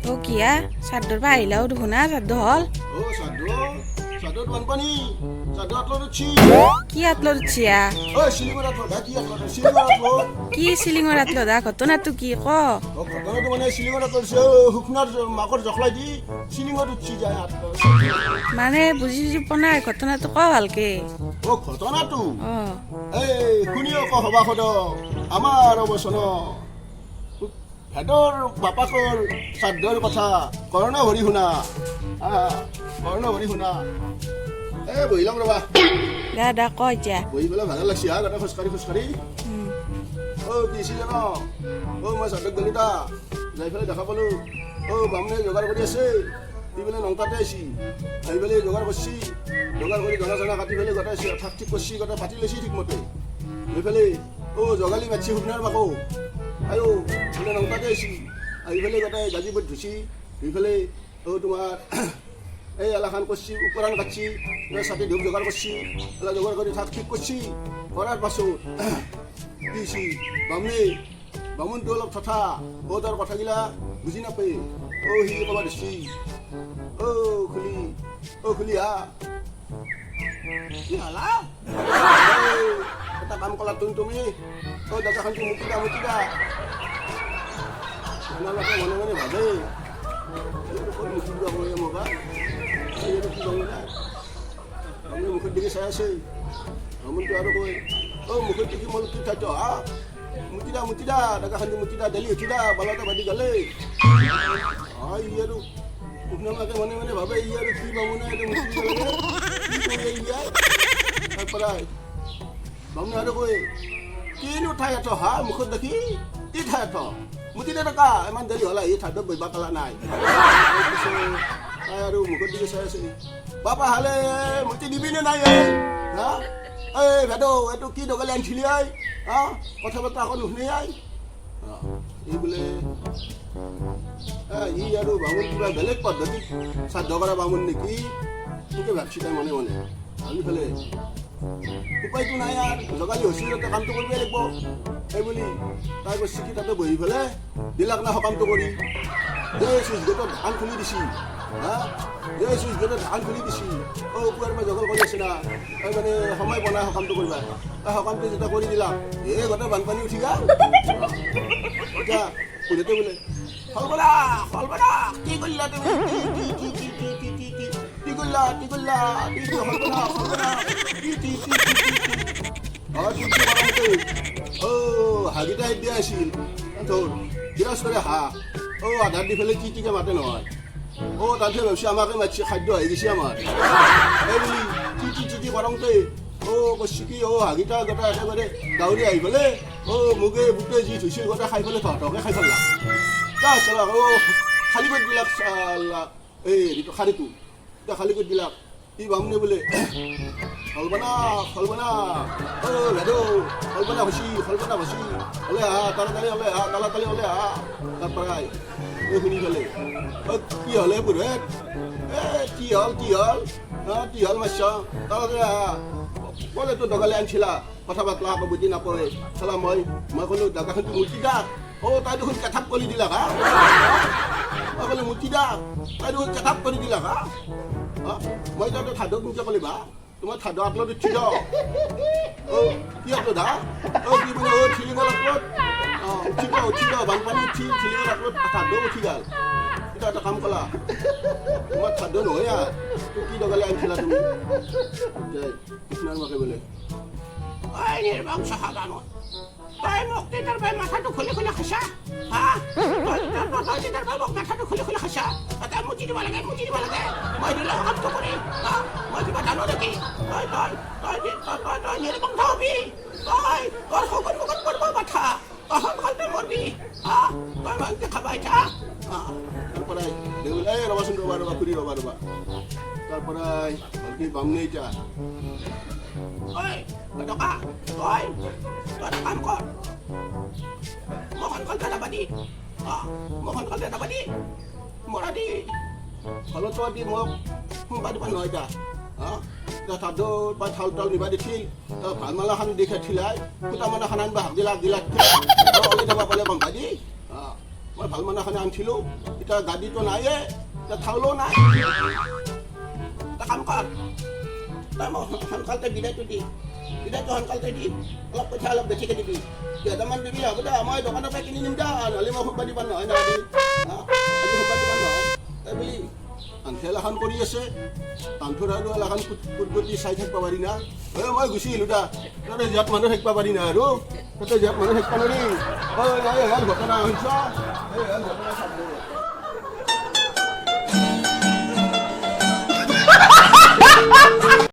তো কিয়া চাদৰ পৰা আহিলাও দেখোন না চাদ হল Sadot Wanpani, Sadot Lochi. কি আতলত উঠিয়া Oh, Silver Daki, Silver. কি চিলিঙৰ আতলত দা ঘটনাটো কি ক Oh, ঘটনাটো মানে চিলিঙত হুকনাৰ মাকৰ জখলাই দি চিলিঙত উঠি যায় মানে বুজি পোৱা নাই ঘটনাটো ক ভালকে অ ঘটনাটো অ এই শুনিও ক হবা খদ আমাৰ অৱচন ভেদৰ বাপাকৰ শ্ৰাদ্ধৰ কথা কৰ্ণ হৰি শুনা কৰ্ণ হৰি শুনা এই বহিলাম ৰবা দা দা ক এতিয়া বহি পেলাই ভালে লাগছি হা গোটেই খোজকাঢ়ি অ কি আছিল জানো মই শ্ৰাদ্ধত গ'লো তা যাই পেলাই দেখা পালোঁ বামুণে যোগাৰ কৰি আছে দি পেলাই নংতাতে আহিছি আহি পেলাই যোগাৰ কৰিছি যোগাৰ কৰি জনা জনা কাটি পেলাই গোটাই ঠাক ঠিক কৰিছি গোটাই পাতি লৈছি ঠিকমতে লৈ পেলাই জগালি মাতিছি শুকনাৰ মাকো আয়ো বোলে নংতাতে আহিছি আহি পেলাই গোটাই গাজি বট ধুছি ধুই পেলাই তোমাৰ এই এলাখান করছি উপরান কাটছি সাথে ধূপ জোগাড় করছি এলা জোগাড় করে থাক ঠিক করছি করার পাছত দিছি বামুণটো অলপ থঠা তাৰ কথাগিলা বুজি নাপায় সি ক'বা দিছি খুলি হা কি হালা এটা কাম কলা তুমি জেগাখানটো মুটিদা এনেকে মনে মনে ভাবে মগা মুখের দিকে চাই আছে বামুণটো আৰু কয় মুখের দিকে মই কি খাইছ হা মুতিদা ডেকাখানটো মুতিদা ডেলি উঠিদা বালাটা বাদি গালে ই আৰু উপনামাকে মনে মনে ভাবে ই আৰু কি বামুণে তাৰপৰা বামুণে আৰু কয় কিনো ঠাই এঠ হা মুখত দেখি কি ঠাই এঠ মুতিদা ডেকা ইমান দেৰি হ'লা এই ঠাইত বহিবা কালা নাই তাই আৰু মুখৰ দিকে চাই আছে বাপা হালে মুতি দিবি নে নাই হা এই ভেদৌ এইটো কি দগালি আনিছিলি হা কথা বতৰা আকৌ নুশুনি এই বোলে ই আৰু বামুণ কিবা বেলেগ পদ্ধতি শ্ৰাদ্ধ কৰা বামুণ নেকি তোকে ভাবছি তাই মনে মনে ভাবি ফেলে উপায়টো নাই আৰু জগালি হৈছিল তাতে কামটো কৰিবই লাগিব এই বুলি তাই কৈছে কি তাতে বহি ফেলে দিলাক না সকামটো কৰি চুইচ গেটত ধান খুলি দিছি চুইচ গেটত ধান খুলি দিছি পুৱাৰ মই জগল কৰি আছে না মানে সময় বনাই সকামটো কৰিবা সকামটো যেতিয়া কৰি দিলাক গোটেই বানপানী উঠি গা এতিয়া সুধোতে বোলে হলবলা কি কৰিলা তুমি কি কৰিলা হাগিটা দিয়া আছিল তোৰ বিৰাজ কৰে হা আধাৰ দি পেলাই কি মাতে নহয় তাতে ভাবছি আমাকে মাতছি খাদ্য আহি গৈছে আমাৰ এই বুলি কি কৰওঁতে কৈছি কি হাগিটা গোটা একেবাৰে গাউৰি আহি পেলাই মুগে বুটে যি ধুইছিল গোটেই খাই পেলাই তহঁতকে খাই পেলাক চালা খালী পেট বিলাক এই হেৰিটো শাৰীটো এতিয়া খালী পেট বিলাক ই বামুণে বোলে হলবনা ভেদৌ হলবনা ভচি হলে হা তাড়াতাড়ি হলে হা তাড়াতাড়ি হলে হা তাৰপৰাই শুনি পেলাই কি হলে বুঢ়ে কি হল মাছ তাড়াতাড়ি হা ক'লে তো দগালে আনিছিলা কথা বাতলা আকৌ বুজি নাপায় চালা মই ক'লো দাদাখনটো মুঠি দা তাই দেখোন কেথাপ কৰি দিলা হা মই ক'লো মুঠি দা তাই দেখোন কেথাপ কৰি দিলা হা মই তাতে ঠাডক মুখে ক'লিবা তোমাৰ ঠাড আপলোড উঠি দ কি আপলোড হা কি বোলে চিলিঙৰ আপলোড উঠি দ বানপানী উঠি চিলিঙৰ আপলোড ঠাড উঠি গ'ল এতিয়া এটা কাম কলা তোমাৰ ঠাড নহয় আৰু কি দগালে আনিছিলা তুমি কৃষ্ণৰ মাকে বোলে নিৰ্বংশ সাধাৰণ তই মোক তাৰ পৰা মাথাটো খুলি খাইছা হা তই তাৰ পৰা মোক মাথাটো খুলি খাইছা তই মুঠি দিব লাগে মই দিলে কামটো কৰি মই কিবা জানো নেকি তই নিৰ্বংশ হবি তোৰ সকলো মুখত পৰব মাথা তই মৰবি তই মাংস খাবা এতিয়া তাৰপৰাই দেউলাই ৰবাচোন ৰবা খুৰি ৰবা তাৰপৰাই কি বামুণে এতিয়া টকা তই কাম কৰ মোখন কল দাবাদি মৰা দি হলত দি মোক সোমবা দিব নহয় এতিয়া তাত বা থাল তাল নিবা দিছিল ভাল মালাখান দেখে ঠিলাই ফুটা মালাখান আনবা হাক দিলাক ওলাই যাব পালে বন্ধা দি মই আলমানাখানে আনছিলোঁ এতিয়া গাড়ীটো নাইয়ে এতিয়া থাউলো নাই এটা কাম কৰ তই মোক সোনকালতে বিদায়টো দি বিদায়টো সোনকালতে দি অলপ পইচা অলপ বেছিকৈ দিবি 1000মান দিবি হ'ব দে মই দোকানৰ পৰা কিনি নিম দে নহ'লে মই সোমবাৰ দিব নহয় আজি সোমবাৰ দিব নহয় এই বুলি আন্থেল এখন কৰি আছে কান্ধৰ আৰু এখন কুটকুটি চাই থাকিব পাৰি না মই গুচি আহিলোঁ দা তই ইয়াত মানুহ থাকিব পাৰি না আৰু তই ইয়াত মানুহ থাকিব নোৱাৰি ভাল ঘটনা হৈছে ভাল ঘটনা চাব